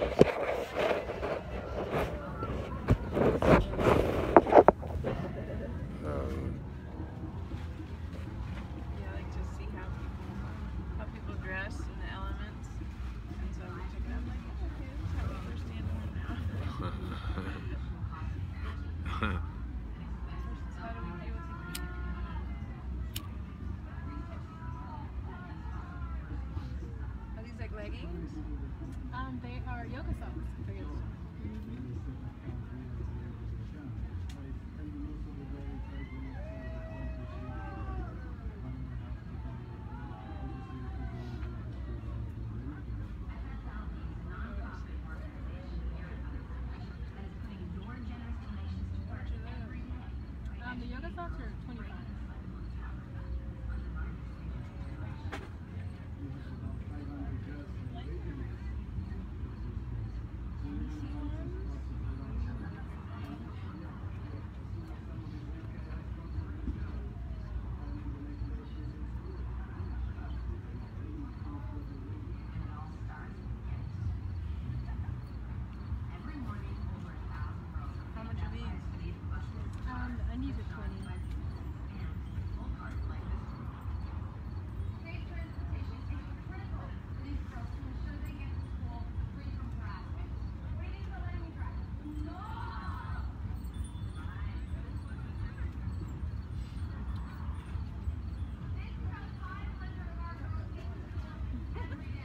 Yeah, I like to see how people dress in the elements. And so we took it out like, oh, okay, this is how we understand more now. Versus how do we deal with the heat? Are these like leggings? They are yoga socks. The yoga socks are 25. How much are these? I need a 20.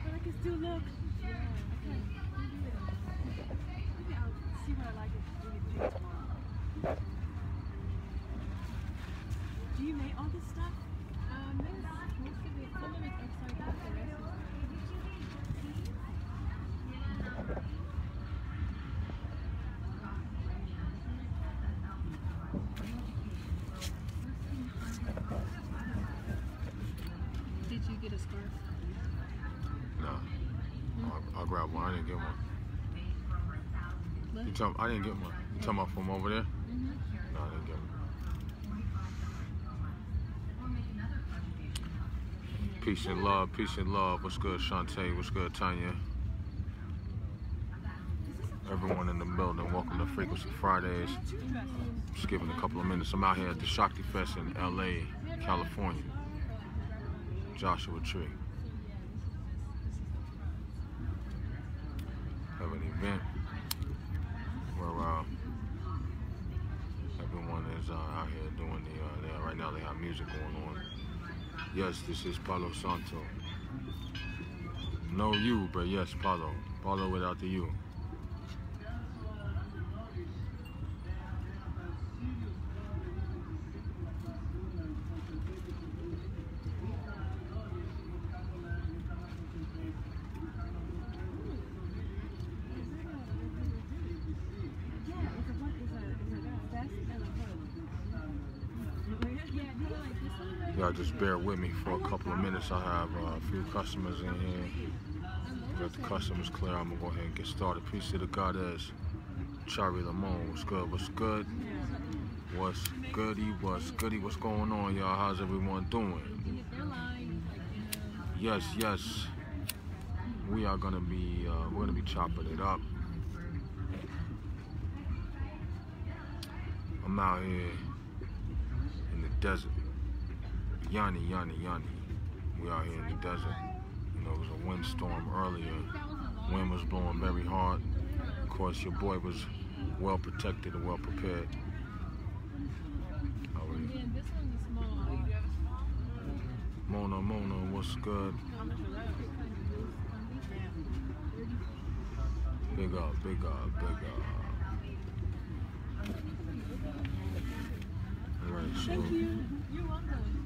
But I can still look. Yeah, okay. Maybe I'll see what I like it really do tomorrow. Do you make all this stuff? Yes, most of it. Some of it's upside down, the rest is Did you get a scarf? No. I'll grab one. I didn't get one. What? I didn't get one. You talking about from over there? Mm-hmm. No, I didn't get one. Peace and love, peace and love. What's good, Shantae? What's good, Tanya? Everyone in the building, welcome to Frequency Fridays. Just giving a couple of minutes. I'm out here at the Shakti Fest in LA, California. Joshua Tree. Have an event where everyone is out here doing right now they have music going on. Yes, this is Palo Santo. No you, but yes, Palo. Palo without the you. Y'all just bear with me for a couple of minutes. I have a few customers in here. Got the customers clear. I'm gonna go ahead and get started. Peace to the goddess. Chari Lamone. What's good? What's good? What's goody? What's goody? What's going on, y'all? How's everyone doing? Yes, yes. We are gonna be chopping it up. I'm out here in the desert. Yanni. We out here in the desert. You know, it was a windstorm earlier. Wind was blowing very hard. Of course, your boy was well protected and well prepared. Mona, what's good? Big up. All right, so. Thank you. You're welcome.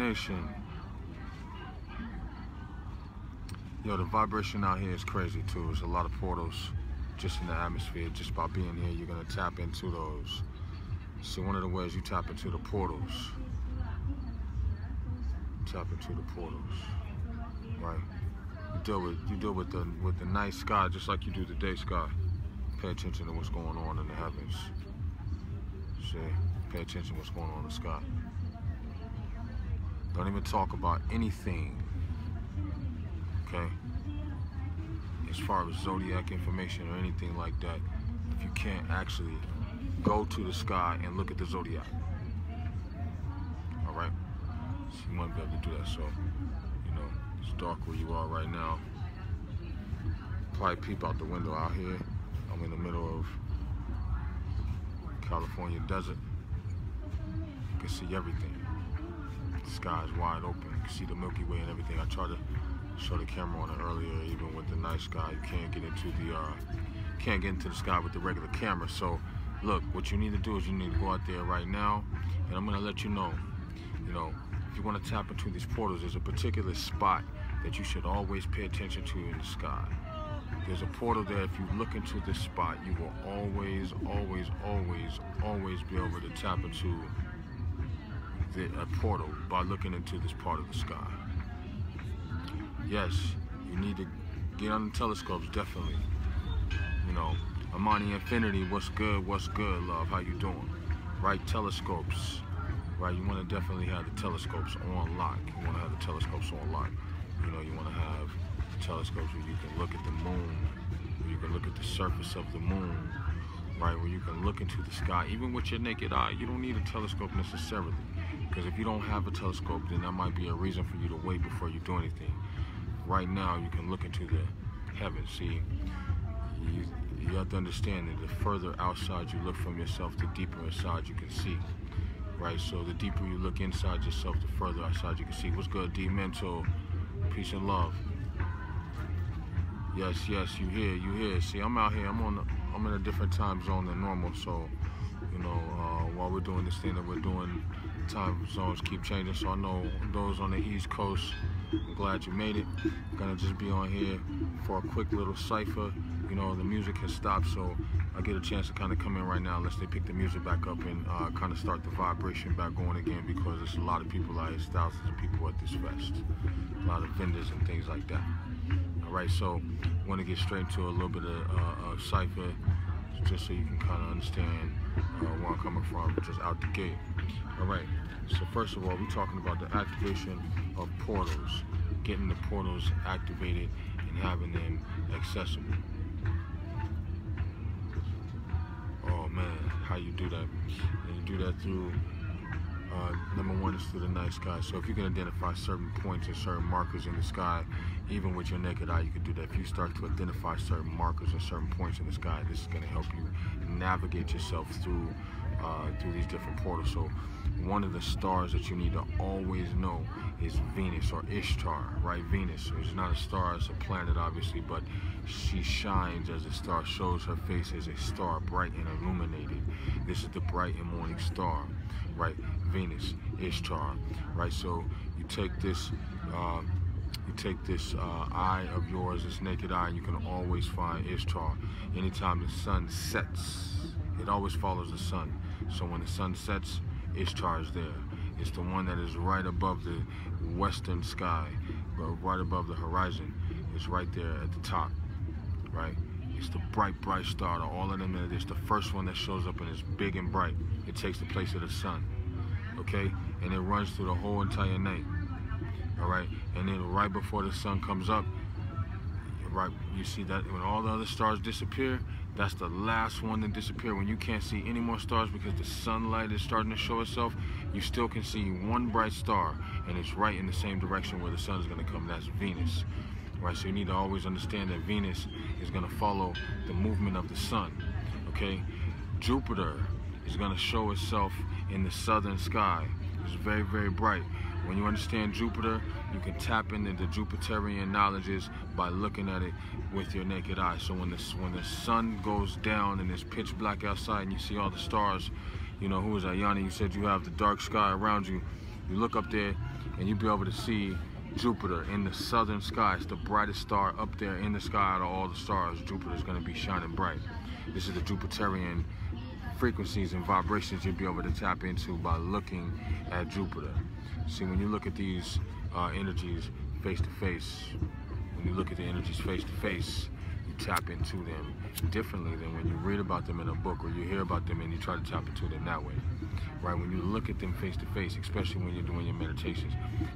Nation. Yo, the vibration out here is crazy too. There's a lot of portals just in the atmosphere. Just by being here, you're gonna tap into those. See, one of the ways you tap into the portals. Tap into the portals, right? You deal with the night sky just like you do the day sky. Pay attention to what's going on in the heavens. See, pay attention to what's going on in the sky. Don't even talk about anything, okay? As far as zodiac information or anything like that, if you can't actually go to the sky and look at the zodiac. All right? So you might be able to do that. So, you know, it's dark where you are right now. Probably peep out the window out here. I'm in the middle of California desert. You can see everything. The sky is wide open. You can see the Milky Way and everything. I tried to show the camera on it earlier. Even with the night sky, you can't get into the sky with the regular camera. So, look, what you need to do is you need to go out there right now, and I'm gonna let you know. You know, if you want to tap into these portals, there's a particular spot that you should always pay attention to in the sky. There's a portal there. If you look into this spot, you will always, always, always, always be able to tap into a portal by looking into this part of the sky. Yes, you need to get on the telescopes, definitely. You know, Amani Infinity, what's good, love, how you doing? Right, telescopes, right? You want to definitely have the telescopes on lock. You want to have the telescopes on lock. You know, you want to have telescopes where you can look at the moon, where you can look at the surface of the moon, right? Where you can look into the sky, even with your naked eye. You don't need a telescope necessarily, because if you don't have a telescope, then that might be a reason for you to wait before you do anything. Right now, you can look into the heavens. See, you have to understand that the further outside you look from yourself, the deeper inside you can see, right? So the deeper you look inside yourself, the further outside you can see. What's good, D Mental? Peace and love. Yes, you here. See, I'm out here. I'm in a different time zone than normal. So, you know, while we're doing this thing that we're doing, time zones keep changing. So I know those on the East Coast, I'm glad you made it. I'm gonna just be on here for a quick little cipher. You know, the music has stopped, so I get a chance to kind of come in right now unless they pick the music back up and kind of start the vibration back going again, because there's a lot of people out here, thousands of people at this fest. A lot of vendors and things like that. All right, so I want to get straight into a little bit of cipher, just so you can kind of understand where I'm coming from, just out the gate. All right, so first of all, we're talking about the activation of portals, getting the portals activated and having them accessible. Oh man, how you do that? And you do that through, number one is through the night sky. So if you can identify certain points and certain markers in the sky, even with your naked eye, you can do that. If you start to identify certain markers and certain points in the sky, this is going to help you navigate yourself through these different portals. So one of the stars that you need to always know is Venus, or Ishtar, right? Venus is not a star, it's a planet obviously, but she shines as a star, shows her face as a star, bright and illuminated. This is the bright and morning star, right? Venus, Ishtar, right? So you take this eye of yours, this naked eye, and you can always find Ishtar. Anytime the sun sets, it always follows the sun. So when the sun sets, Ishtar is there. It's the one that is right above the western sky, right above the horizon. It's right there at the top, right? It's the bright star. All of them, it's the first one that shows up and is big and bright. It takes the place of the sun, okay? And it runs through the whole entire night, all right? And then right before the sun comes up, right, you see that when all the other stars disappear, that's the last one to disappear. When you can't see any more stars because the sunlight is starting to show itself, you still can see one bright star, and it's right in the same direction where the sun is going to come. That's Venus, right? So you need to always understand that Venus is going to follow the movement of the sun, okay? Jupiter is going to show itself in the southern sky. It's very, very bright. When you understand Jupiter, you can tap into the Jupiterian knowledges by looking at it with your naked eye. So when the sun goes down and it's pitch black outside and you see all the stars, you know, who is that, Yanni? You said you have the dark sky around you. You look up there and you'll be able to see Jupiter in the southern sky. It's the brightest star up there in the sky out of all the stars. Jupiter's going to be shining bright. This is the Jupiterian frequencies and vibrations you'll be able to tap into by looking at Jupiter. See, when you look at these energies face to face, when you look at the energies face to face, you tap into them differently than when you read about them in a book or you hear about them and you try to tap into them that way. Right, when you look at them face to face, especially when you're doing your meditations.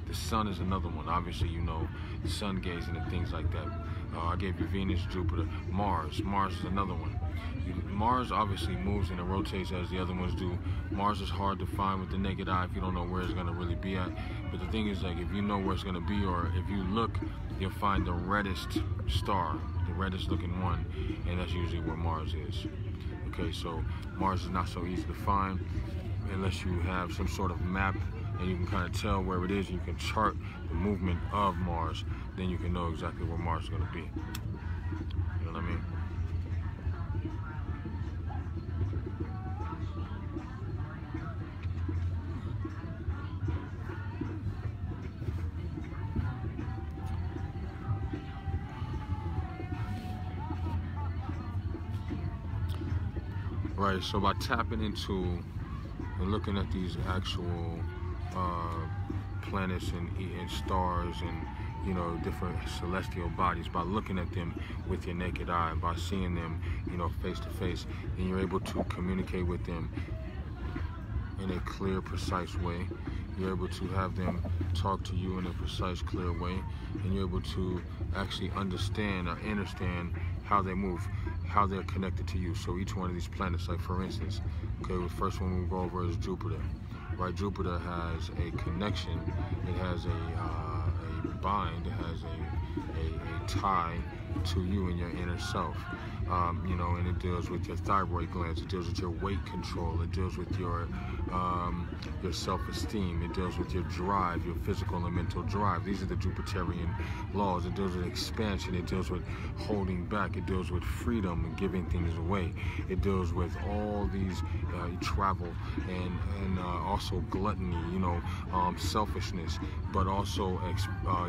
The sun is another one. Obviously, you know, sun gazing and things like that. I gave you Venus, Jupiter, Mars. Mars is another one. Mars obviously moves and it rotates as the other ones do. Mars is hard to find with the naked eye if you don't know where it's going to really be at. But the thing is, like, if you know where it's going to be, or if you look, you'll find the reddest star, the reddest looking one, and that's usually where Mars is. Okay, so Mars is not so easy to find unless you have some sort of map and you can kind of tell where it is, and you can chart the movement of Mars, then you can know exactly where Mars is going to be. You know what I mean? Right, so by tapping into and looking at these actual planets and stars and, you know, different celestial bodies, by looking at them with your naked eye, by seeing them, you know, face to face, then you're able to communicate with them in a clear, precise way. You're able to have them talk to you in a precise, clear way, and you're able to actually understand or understand how they move, how they're connected to you. So each one of these planets, like for instance, okay, the first one we'll go over is Jupiter. Right, Jupiter has a connection. It has a bind. It has a tie to you and your inner self. You know, and it deals with your thyroid glands. It deals with your weight control. It deals with your self-esteem. It deals with your drive, your physical and mental drive. These are the Jupiterian laws. It deals with expansion. It deals with holding back. It deals with freedom and giving things away. It deals with all these travel and also gluttony, you know, selfishness, but also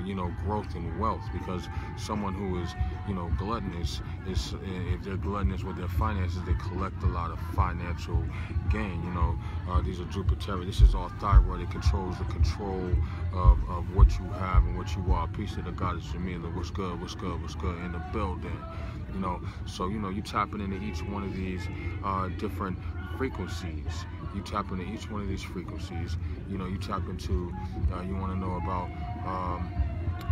you know, growth and wealth. Because someone who is, you know, gluttonous is, if they're gluttonous with their finances, they collect a lot of financial gain. You know, these are Jupiterian. This is all thyroid. It controls the control of what you have and what you are. Peace to the goddess Jamila. What's good? What's good? What's good in the building? You know, so, you know, you tapping into each one of these different frequencies. You tap into each one of these frequencies. You know, you tap into, you want to know about,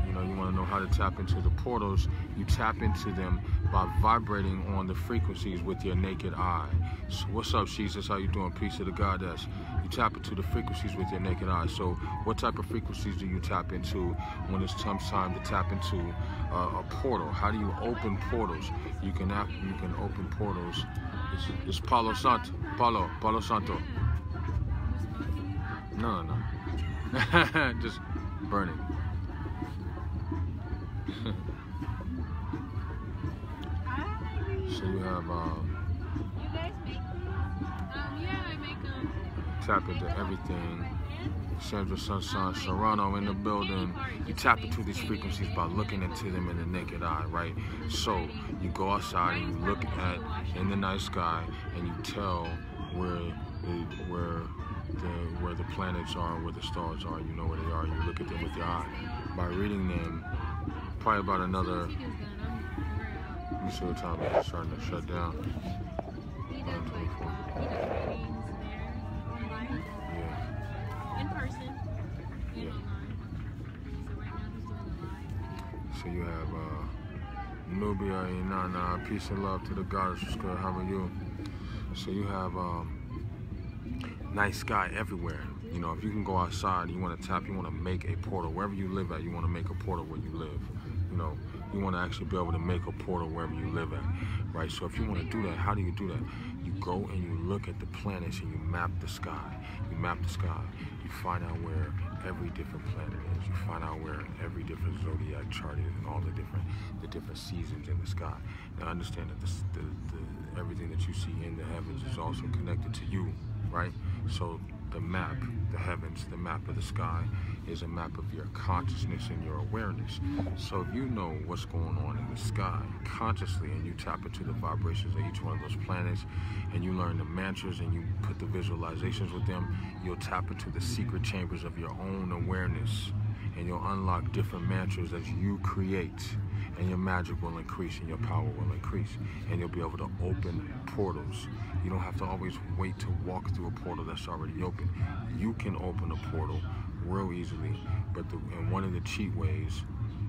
you know, you want to know how to tap into the portals. You tap into them by vibrating on the frequencies with your naked eye. So what's up, Jesus? How you doing? Peace to the goddess. You tap into the frequencies with your naked eye. So what type of frequencies do you tap into when it's time to tap into a portal? How do you open portals? You can open portals. It's Palo Santo. Palo Santo. No. Just burning. So you have You guys make them? Yeah, I make them. tap into everything. Sandra Sunshine Serrano in the building. You tap into these frequencies by looking into them in the naked eye, right? So you go outside and you look at in the night sky and you tell where the planets are, where the stars are. You know where they are. You look at them with your eye. By reading them, probably about another. Let me see what time it's starting to shut down. He does like readings there, online. Yeah. In person and Yeah. online. So right now he's doing a live. So you have Nubia Inanna, peace and love to the goddess. What's good? How are you? So you have night sky everywhere. You know, if you can go outside, you want to tap, you want to make a portal. Wherever you live at, you want to make a portal where you live. You know, you want to actually be able to make a portal wherever you live at, right? So if you want to do that, how do you do that? You go and you look at the planets and you map the sky. You map the sky. You find out where every different planet is. You find out where every different zodiac chart is and all the different seasons in the sky. Now understand that everything that you see in the heavens is also connected to you, right? So the map, the heavens, the map of the sky, is a map of your consciousness and your awareness. So if you know what's going on in the sky consciously, and you tap into the vibrations of each one of those planets, and you learn the mantras and you put the visualizations with them, you'll tap into the secret chambers of your own awareness, and you'll unlock different mantras as you create, and your magic will increase and your power will increase, and you'll be able to open portals. You don't have to always wait to walk through a portal that's already open. You can open a portal real easily, but and one of the cheat ways,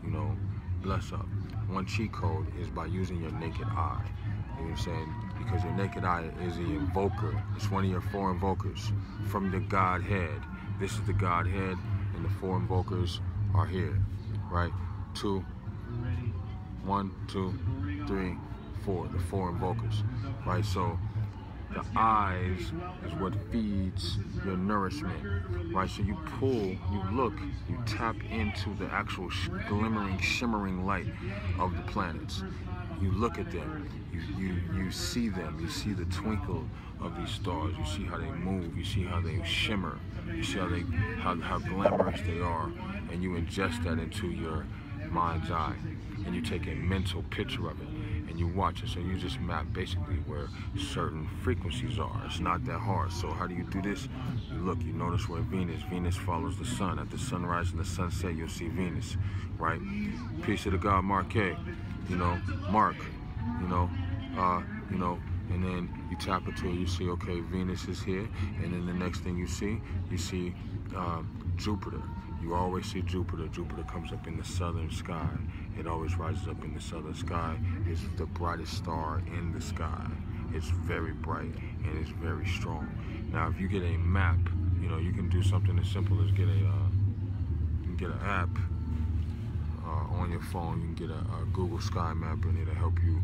you know, bless up, one cheat code is by using your naked eye. You know what I'm saying? Because your naked eye is the invoker. It's one of your 4 invokers from the Godhead. This is the Godhead, and the 4 invokers are here, right? 1, 2, 3, 4, the 4 invokers, right? So the eyes is what feeds your nourishment, right? So you pull, you look, you tap into the actual glimmering, shimmering light of the planets. You look at them, you see them, you see the twinkle of these stars, you see how they move, you see how they shimmer, you see how glamorous they are, and you ingest that into your mind's eye, and you take a mental picture of it, and you watch it. So you just map basically where certain frequencies are. It's not that hard. So how do you do this? You look, you notice where Venus follows the sun. At the sunrise and the sunset, you'll see Venus, right? Peace of the God, Marquet, you know, Mark, you know, and then you tap into it, you see, okay, Venus is here, and then the next thing you see Jupiter. You always see Jupiter. Jupiter comes up in the southern sky. It always rises up in the southern sky. It's the brightest star in the sky. It's very bright and it's very strong. Now, if you get a map, you know, you can do something as simple as get an app on your phone. You can get a Google Sky Map, and it'll help you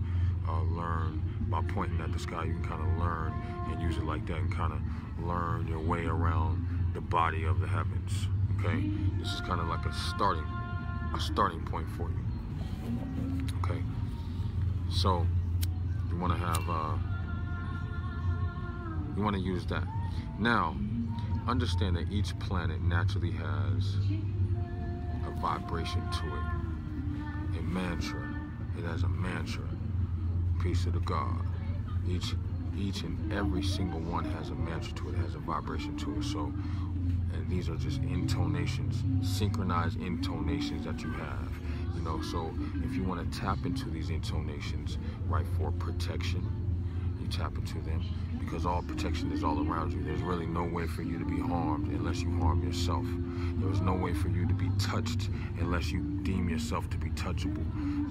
learn by pointing at the sky. You can kind of learn and use it like that, and kind of learn your way around the body of the heavens. Okay, this is kind of like a starting point for you. Okay, so you want to have you want to use that. Now, understand that each planet naturally has a vibration to it, a mantra. It has a mantra. Peace of the God. Each and every single one has a mantra to it. Has a vibration to it. So. And these are just intonations, synchronized intonations that you have, you know. So if you want to tap into these intonations, right, for protection, you tap into them, because all protection is all around you. There's really no way for you to be harmed unless you harm yourself. There's no way for you to be touched unless you deem yourself to be touchable.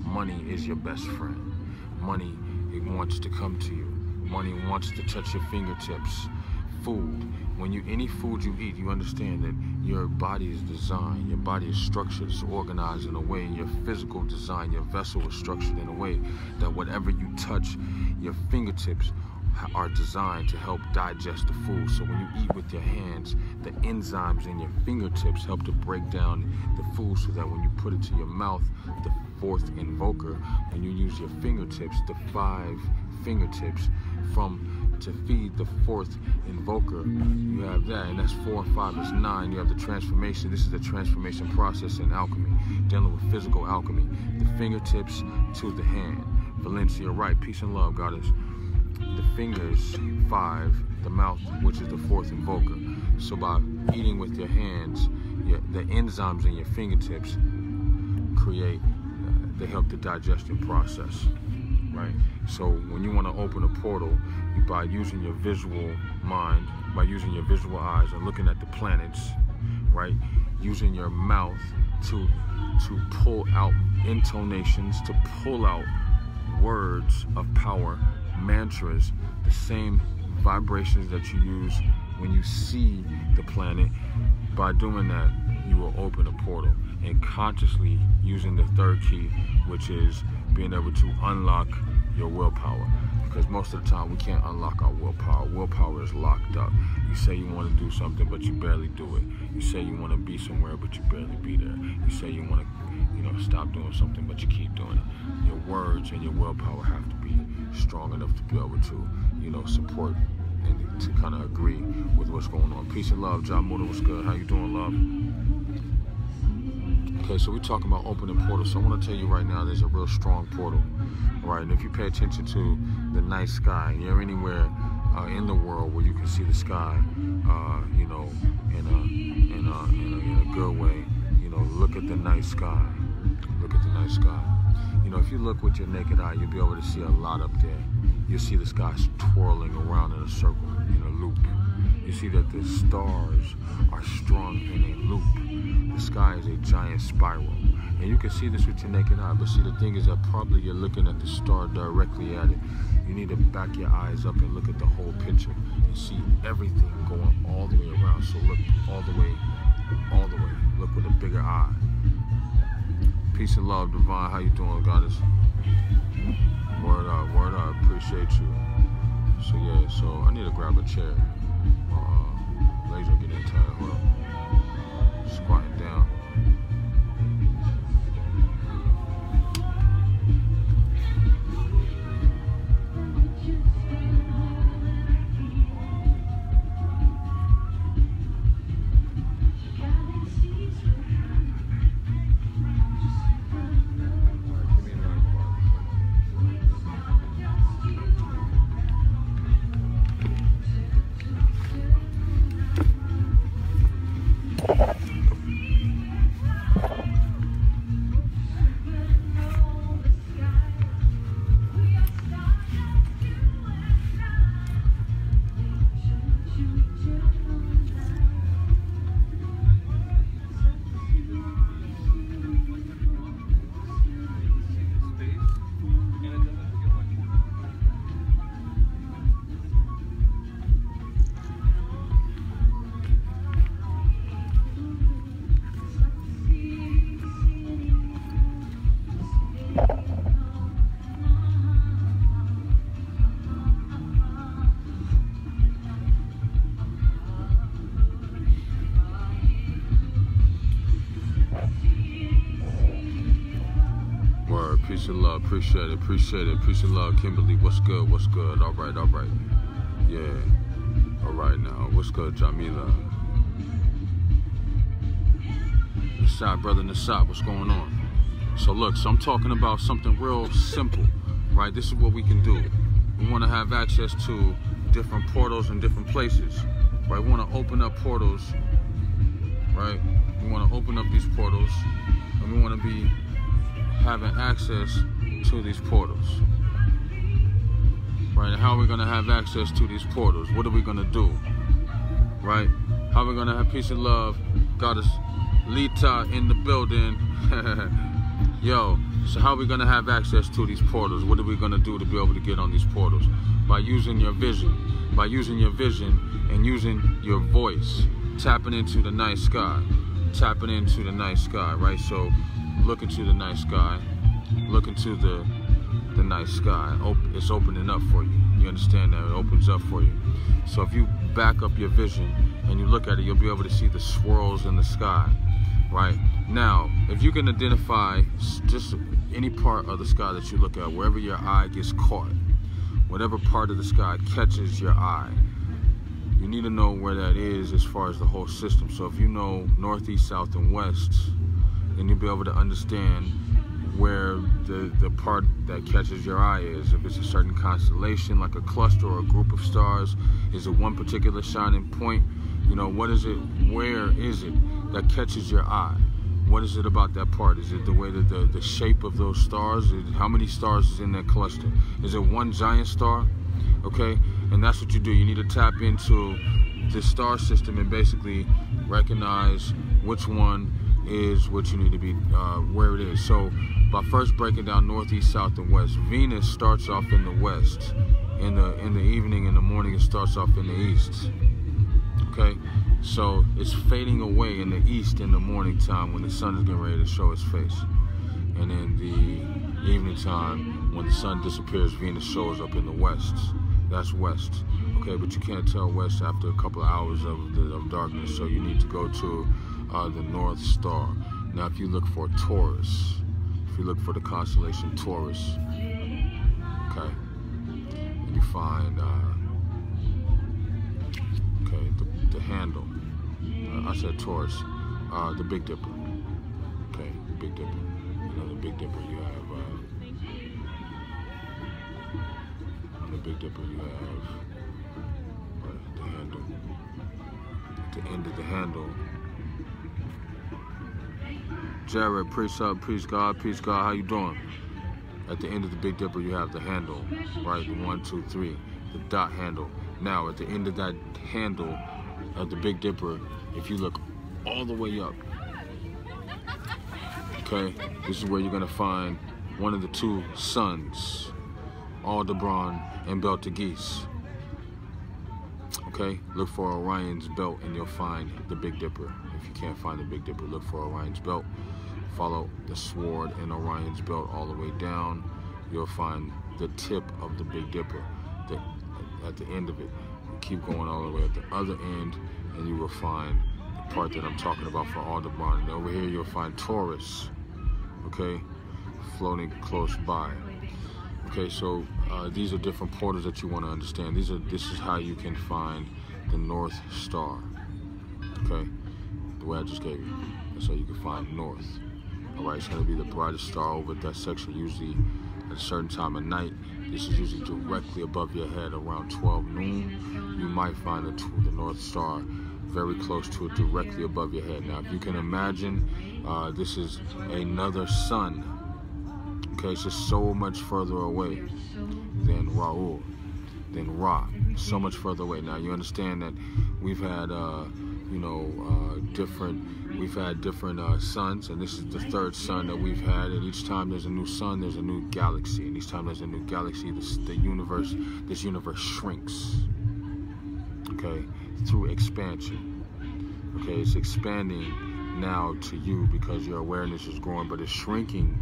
Money is your best friend. Money, it wants to come to you. Money wants to touch your fingertips. Food, any food you eat, you understand that your body is designed, your body is structured, it's organized in a way, your physical design, your vessel is structured in a way that whatever you touch, your fingertips are designed to help digest the food. So when you eat with your hands, the enzymes in your fingertips help to break down the food, so that when you put it to your mouth, the 4th invoker, when you use your fingertips, the 5 fingertips to feed the 4th invoker, you have that, and that's 4 and 5 is 9. You have the transformation. This is the transformation process in alchemy, dealing with physical alchemy. The fingertips to the hand. Valencia, right? Peace and love, goddess. The fingers, 5. The mouth, which is the 4th invoker. So by eating with your hands, the enzymes in your fingertips they help the digestion process. Right? So when you want to open a portal, by using your visual mind, by using your visual eyes and looking at the planets, right? Using your mouth to pull out intonations, to pull out words of power, mantras, the same vibrations that you use when you see the planet. By doing that, you will open a portal, and consciously using the 3rd key, which is being able to unlock your willpower. Because most of the time we can't unlock our willpower. Willpower is locked up. You say you want to do something, but you barely do it. You say you want to be somewhere, but you barely be there. You say you want to, stop doing something, but you keep doing it. Your words and your willpower have to be strong enough to be able to, support and to kind of agree with what's going on. Peace and love, John Muda, what's good? How you doing, love? Okay, so we're talking about opening portals. So I want to tell you right now, there's a real strong portal, right? And if you pay attention to the night sky, you're anywhere in the world where you can see the sky, you know, in a good way. You know, look at the night sky. Look at the night sky. You know, if you look with your naked eye, you'll be able to see a lot up there. You'll see the sky twirling around in a circle, in a loop. You see that the stars are strung in a loop. The sky is a giant spiral. And you can see this with your naked eye, but see, the thing is that probably you're looking at the star directly at it. You need to back your eyes up and look at the whole picture and see everything going all the way around. So look all the way. Look with a bigger eye. Peace and love, Divine. How you doing, Goddess? Word up, appreciate you. So yeah, so I need to grab a chair. Legs are getting tired. Hold up. Squatting down. Peace and love, appreciate it. Peace and love, Kimberly, what's good? All right. Yeah, all right now, what's good, Jamila? Nasab, brother Nasab, what's going on? So look, so I'm talking about something real simple, right? This is what we can do. We want to have access to different portals in different places, right? We want to open up portals, right? We want to open up these portals, and we want to be having access to these portals, right? And how are we going to have access to these portals? What are we going to do, right? How are we going to have peace and love? Goddess Lita in the building. Yo, so how are we going to have access to these portals? What are we going to do to be able to get on these portals? By using your vision. By using your vision and using your voice. Tapping into the night sky. Tapping into the night sky, right? So look into the night sky. Look into the night sky. It's opening up for you. You understand that? It opens up for you. So if you back up your vision and you look at it, you'll be able to see the swirls in the sky, right? Now, if you can identify just any part of the sky that you look at, wherever your eye gets caught, whatever part of the sky catches your eye, you need to know where that is as far as the whole system. So if you know northeast, south, and west, then you'll be able to understand where the part that catches your eye is. If it's a certain constellation, like a cluster or a group of stars, is it one particular shining point? You know, what is it, where is it that catches your eye? What is it about that part? Is it the way that the shape of those stars? How many stars is in that cluster? Is it one giant star? Okay, and that's what you do. You need to tap into the star system and basically recognize which one is what you need to be, where it is. So by first breaking down northeast, south, and west, Venus starts off in the west. In the evening, in the morning, it starts off in the east. Okay, so it's fading away in the east in the morning time when the sun is getting ready to show its face, and in the evening time when the sun disappears, Venus shows up in the west. That's west. Okay, but you can't tell west after a couple of hours of darkness, so you need to go to the North Star. Now, if you look for Taurus, if you look for the constellation Taurus, okay, and you find handle. I said Taurus. The Big Dipper. Okay, Big Dipper. You know, the Big Dipper, you have, on the Big Dipper, you have the handle. At the end of the handle, Jared, peace up, peace God, how you doing? At the end of the Big Dipper, you have the handle, right? The 1, 2, 3, the dot handle. Now, at the end of that handle of the Big Dipper, if you look all the way up, okay, this is where you're gonna find one of the two suns, Aldebaran and Betelgeuse. Okay, look for Orion's belt and you'll find the Big Dipper. If you can't find the Big Dipper, look for Orion's belt. Follow the sword and Orion's belt all the way down. You'll find the tip of the Big Dipper. At the end of it, keep going all the way at the other end, and you will find the part that I'm talking about for Aldebaran. And over here, you'll find Taurus. Okay, floating close by. Okay, so these are different portals that you want to understand. This is how you can find the North Star. Okay, the way I just gave you. That's how you can find North. All right, it's going to be the brightest star over that section, usually at a certain time of night. This is usually directly above your head around 12 noon. You might find the North Star very close to it, directly above your head. Now, if you can imagine, this is another sun. Okay, it's just so much further away than Raul, than Ra. So much further away. Now, you understand that we've had, different suns, and this is the third sun that we've had. And each time there's a new sun, there's a new galaxy. And each time there's a new galaxy, this universe shrinks. Okay, through expansion. Okay, it's expanding now to you because your awareness is growing, but it's shrinking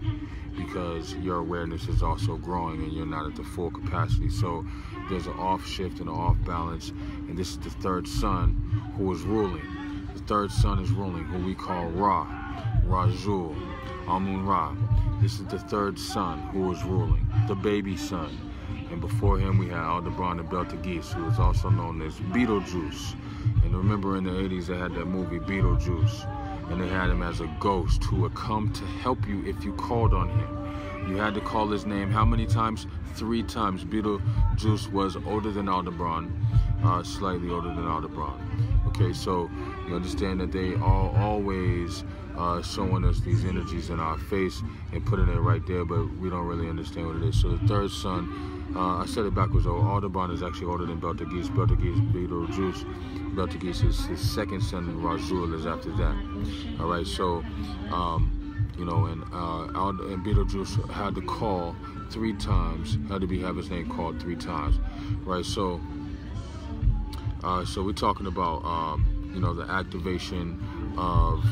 because your awareness is also growing and you're not at the full capacity. So there's an off shift and an off balance, and this is the third sun who is ruling. The third sun is ruling, who we call Ra, Rajul, Amun-Ra. This is the third sun who is ruling, the baby sun. And before him we had Aldebaran and Betelgeuse, who is also known as Beetlejuice. And remember in the 80s they had that movie Beetlejuice, and they had him as a ghost who would come to help you if you called on him. You had to call his name how many times? 3 times. Beetlejuice was older than Aldebaran, slightly older than Aldebaran. Okay, so you understand that they are always showing us these energies in our face and putting it right there, but we don't really understand what it is. So the third sun, I said it backwards though. Aldebaran is actually older than Betelgeuse. Betelgeuse, Beetlejuice. Betelgeuse is his second son, and Rajul is after that. All right, so and Beetlejuice had to call 3 times. Had to have his name called 3 times. Right, so we're talking about the activation of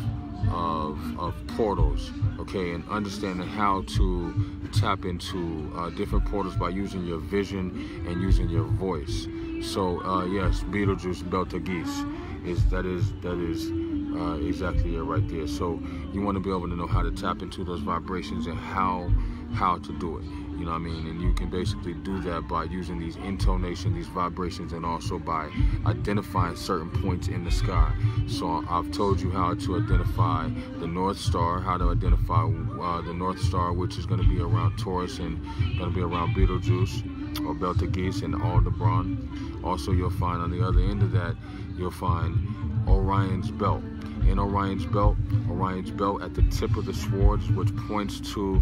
portals, okay, and understanding how to tap into different portals by using your vision and using your voice. So yes, Beetlejuice, Betelgeuse is exactly it right there. So you want to be able to know how to tap into those vibrations and how to do it. You know what I mean? And you can basically do that by using these intonations, these vibrations, and also by identifying certain points in the sky. So I've told you how to identify the North Star, how to identify the North Star, which is going to be around Taurus and going to be around Beetlejuice or Betelgeuse and Aldebaran. Also, you'll find on the other end of that, you'll find Orion's belt. In Orion's belt at the tip of the swords, which points to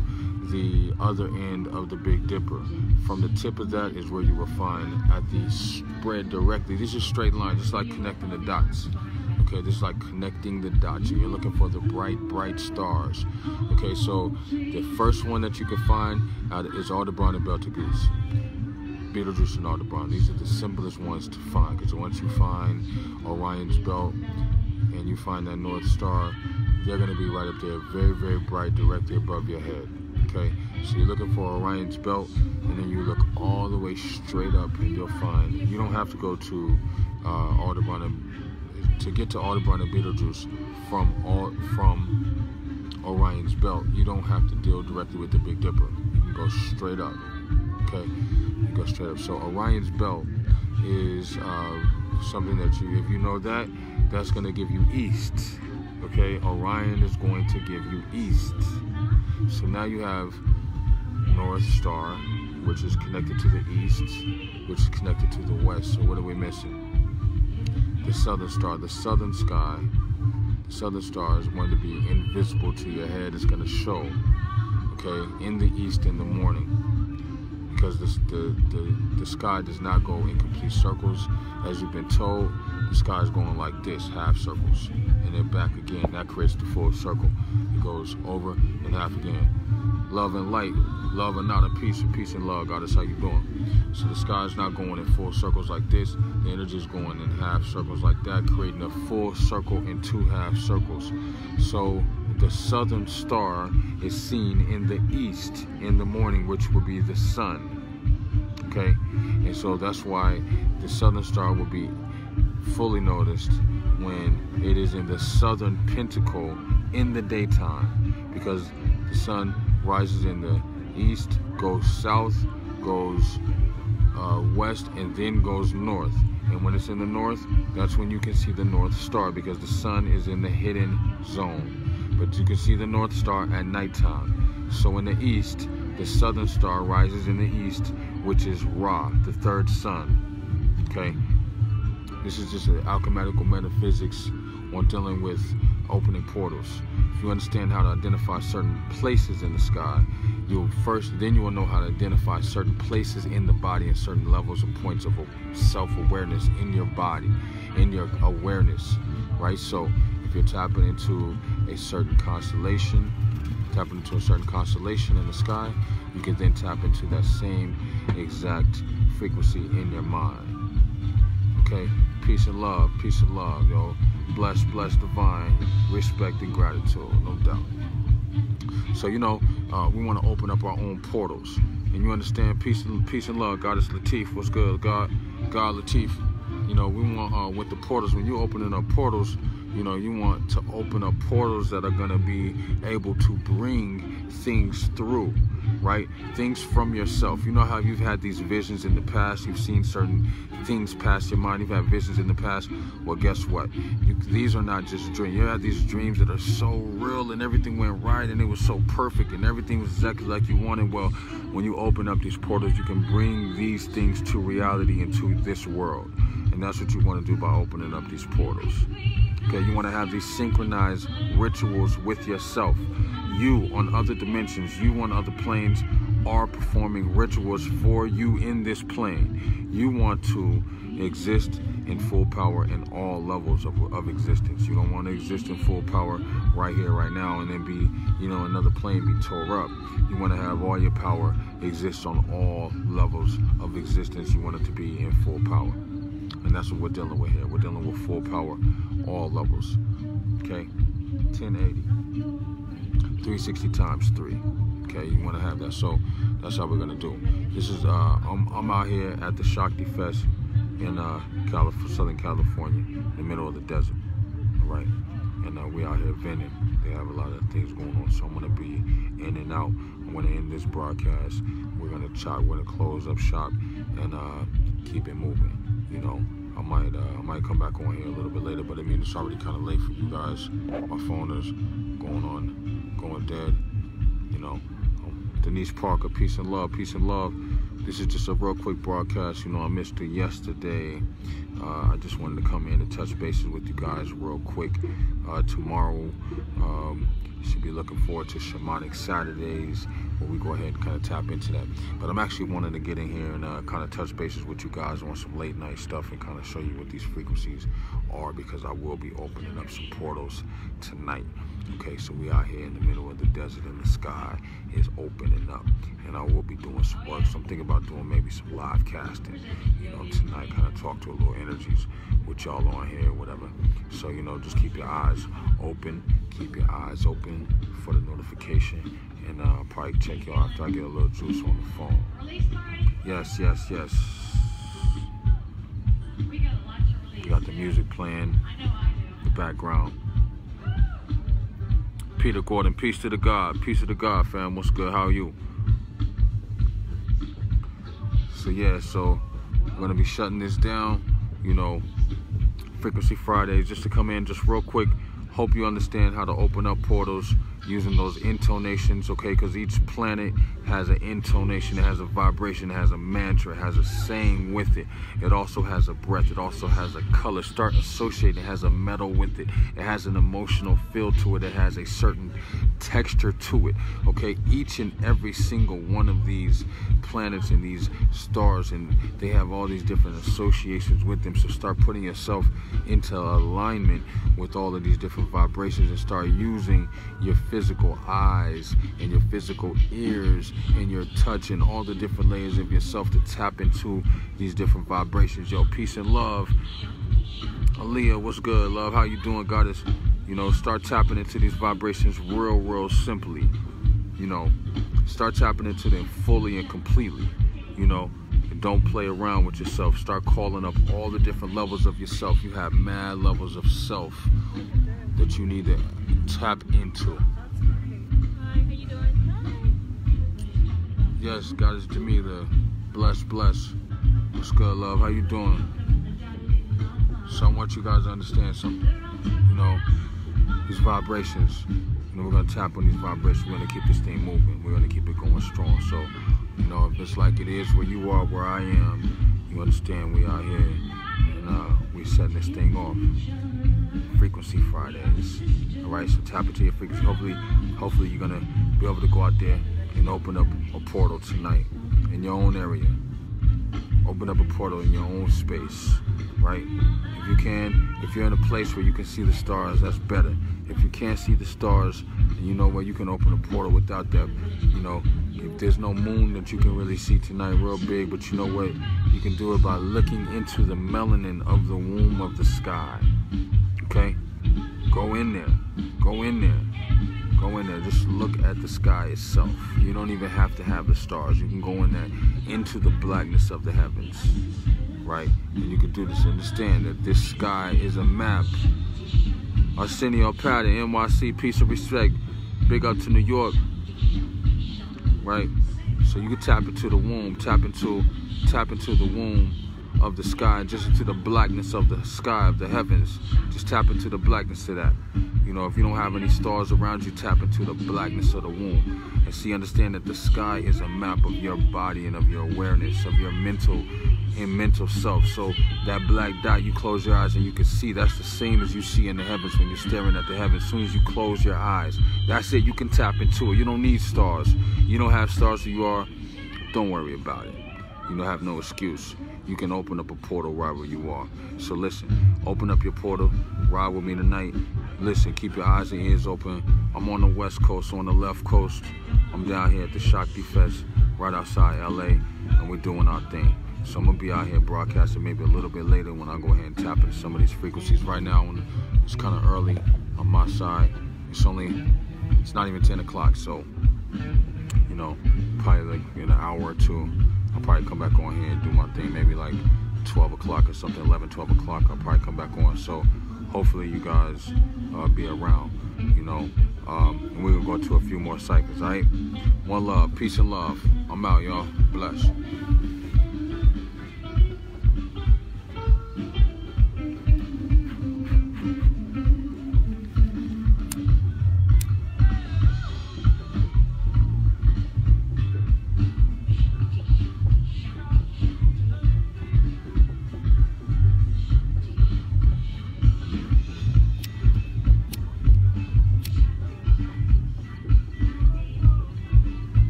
the other end of the Big Dipper. From the tip of that is where you will find at the spread directly. These are straight lines, just like connecting the dots. Okay, this is like connecting the dots. And you're looking for the bright stars. Okay, so the first one that you can find is Aldebaran and Betelgeuse. Beetlejuice and Aldebaran. These are the simplest ones to find, because once you find Orion's belt and you find that North Star, they're going to be right up there, very, very bright, directly above your head. Okay, so you're looking for Orion's belt, and then you look all the way straight up, and you'll find, you don't have to go to Aldebaran to get to Aldebaran and Beetlejuice from Orion's belt. You don't have to deal directly with the Big Dipper. You can go straight up. Okay, you go straight up. So Orion's belt is something that if you know that, that's going to give you east. Okay, Orion is going to give you east. So now you have North Star, which is connected to the east, which is connected to the west. So what are we missing? The Southern Star, the southern sky. The Southern Star is going to be invisible to your head. It's going to show, okay, in the east in the morning, because the sky does not go in complete circles. As you've been told, the sky is going like this, half circles, and then back again. That creates the full circle. It goes over and half again. Love and light, love and not a peace, and peace and love. God, that's how you doing. So the sky is not going in full circles like this. The energy is going in half circles like that, creating a full circle in 2 half circles. So the Southern Star is seen in the east in the morning, which will be the sun. Okay, and so that's why the Southern Star will be fully noticed when it is in the southern pentacle in the daytime, because the sun rises in the east, goes south, goes west, and then goes north. And when it's in the north, that's when you can see the North Star, because the sun is in the hidden zone. But you can see the North Star at nighttime. So in the east, the Southern Star rises in the east, which is Ra, the third sun. Okay, this is just an alchemical metaphysics on dealing with opening portals. If you understand how to identify certain places in the sky, then you will know how to identify certain places in the body and certain levels and points of self-awareness in your body, in your awareness, right? So if you're tapping into a certain constellation, in the sky, you can then tap into that same exact frequency in your mind. Okay, peace and love, yo. Blessed, divine, respect and gratitude, no doubt. So, you know, we want to open up our own portals. And you understand, peace and love. God is Latif. What's good? God Latif. You know, we want, with the portals, when you're opening up portals, you know, you want to open up portals that are going to be able to bring things through, right? Things from yourself. You know how you've had these visions in the past, you've seen certain things pass your mind, you've had visions in the past. Well, guess what? These are not just dreams. You had these dreams that are so real and everything went right and it was so perfect and everything was exactly like you wanted. Well, when you open up these portals, you can bring these things to reality, into this world. And that's what you want to do by opening up these portals. Okay, you want to have these synchronized rituals with yourself. You on other dimensions, you on other planes are performing rituals for you in this plane. You want to exist in full power in all levels of existence. You don't want to exist in full power right here, right now, and then be, you know, another plane be tore up. You want to have all your power exist on all levels of existence. You want it to be in full power. And that's what we're dealing with here. We're dealing with full power, all levels. Okay? 1080. 360 times 3. Okay, you want to have that. So that's how we're going to do. This is, I'm out here at the Shakti Fest in Southern California, in the middle of the desert. All right? And we out here vending. They have a lot of things going on. So I'm going to be in and out. I'm going to end this broadcast. We're going to close up shop and keep it moving. You know, I might come back on here a little bit later, but I mean, it's already kind of late for you guys. My phone is going dead. You know, Denise Parker, peace and love, peace and love. This is just a real quick broadcast. You know, I missed it yesterday. I just wanted to come in and touch bases with you guys real quick. Tomorrow, should be looking forward to Shamanic Saturdays, where we go ahead and kind of tap into that. But I'm actually wanting to get in here and kind of touch bases with you guys on some late night stuff and kind of show you what these frequencies are, because I will be opening up some portals tonight. Okay, so we out here in the middle of the desert and the sky is opening up, and I will be doing some work. So I'm thinking about doing maybe some live casting, you know, tonight, kind of talk to a little energies with y'all on here, whatever. So, you know, just keep your eyes open. Keep your eyes open for the notification, and I'll probably check y'all after I get a little juice on the phone. Yes. You got the music playing in the background. Peter Gordon, peace to the God, fam. What's good? How are you? So yeah, so we're gonna be shutting this down. you know, Frequency Fridays, just to come in just real quick. Hope you understand how to open up portals using those intonations, okay? Because each planet has an intonation, it has a vibration, it has a mantra, it has a saying with it. It also has a breath, it also has a color. Start associating, it has a metal with it. It has an emotional feel to it. It has a certain texture to it, okay? Each and every single one of these planets and these stars, and they have all these different associations with them. So start putting yourself into alignment with all of these different vibrations and start using your physical eyes and your physical ears and your touch and all the different layers of yourself to tap into these different vibrations. Yo, peace and love. Aaliyah, what's good, love? How you doing, goddess? You know, start tapping into these vibrations real simply. You know, start tapping into them fully and completely. You know, and don't play around with yourself. Start calling up all the different levels of yourself. You have mad levels of self that you need to tap into. Hi, how you doing? Hi. Yes, Goddess Jamila. Bless. What's good, love? How you doing? So I want you guys to understand something. You know, these vibrations, you know, we're going to tap on these vibrations. We're going to keep this thing moving. We're going to keep it going strong. So, you know, if it's like it is where you are, where I am, you understand we out here and we setting this thing off. Frequency Fridays. All right, so tap into your frequency. Hopefully you're going to be able to go out there and open up a portal tonight in your own area. Open up a portal in your own space, right? If you can, if you're in a place where you can see the stars, that's better. If you can't see the stars, then you know where you can open a portal without that. You know, if there's no moon that you can really see tonight real big, but you know what? You can do it by looking into the melanin of the womb of the sky, okay? Go in there. Just look at the sky itself. You don't even have to have the stars. You can go in there into the blackness of the heavens, right? And you can do this. Understand that this sky is a map. Arsenio Patton, NYC, peace and respect. Big up to New York, right? So you can tap into the womb, tap into the womb of the sky, just into the blackness of the sky, of the heavens. Just tap into the blackness of that. You know, if you don't have any stars around you, tap into the blackness of the womb. And see, understand that the sky is a map of your body and of your awareness, of your mental self. So that black dot, you close your eyes and you can see, that's the same as you see in the heavens when you're staring at the heavens. As soon as you close your eyes, that's it, you can tap into it. You don't need stars. You don't have stars where you are, don't worry about it. You don't have no excuse. You can open up a portal right where you are. So listen, open up your portal, ride with me tonight. Listen, keep your eyes and ears open. I'm on the West Coast, on the left coast. I'm down here at the Shakti Fest, right outside LA, and we're doing our thing. So I'm gonna be out here broadcasting maybe a little bit later when I go ahead and tap into some of these frequencies. Right now, it's kind of early on my side. It's not even 10 o'clock, so, you know, probably like in an hour or two, I'll probably come back on here and do my thing, maybe like 12 o'clock or something, 11, 12 o'clock, I'll probably come back on. So hopefully you guys be around, you know, and we're gonna go to a few more cycles, all right? One love, peace and love. I'm out, y'all. Bless.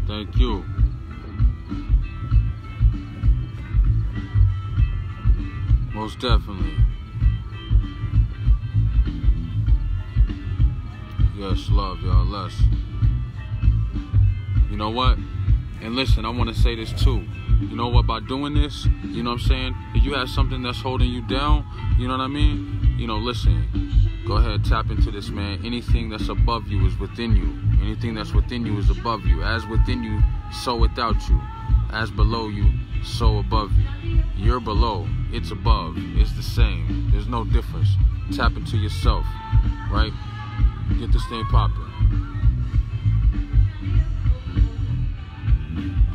Thank you. Most definitely. Yes, love, y'all. Less. You know what? And listen, I want to say this too. You know what? By doing this, you know what I'm saying? If you have something that's holding you down, you know what I mean? You know, listen. Go ahead, tap into this, man. Anything that's above you is within you. Anything that's within you is above you. As within you, so without you. As below you, so above you. You're below, it's above. It's the same. There's no difference. Tap into yourself, right? Get this thing popping.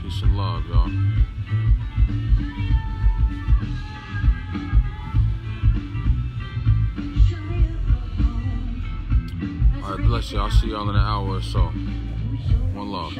Peace and love, y'all. God bless you. I'll see y'all in an hour or so. One love.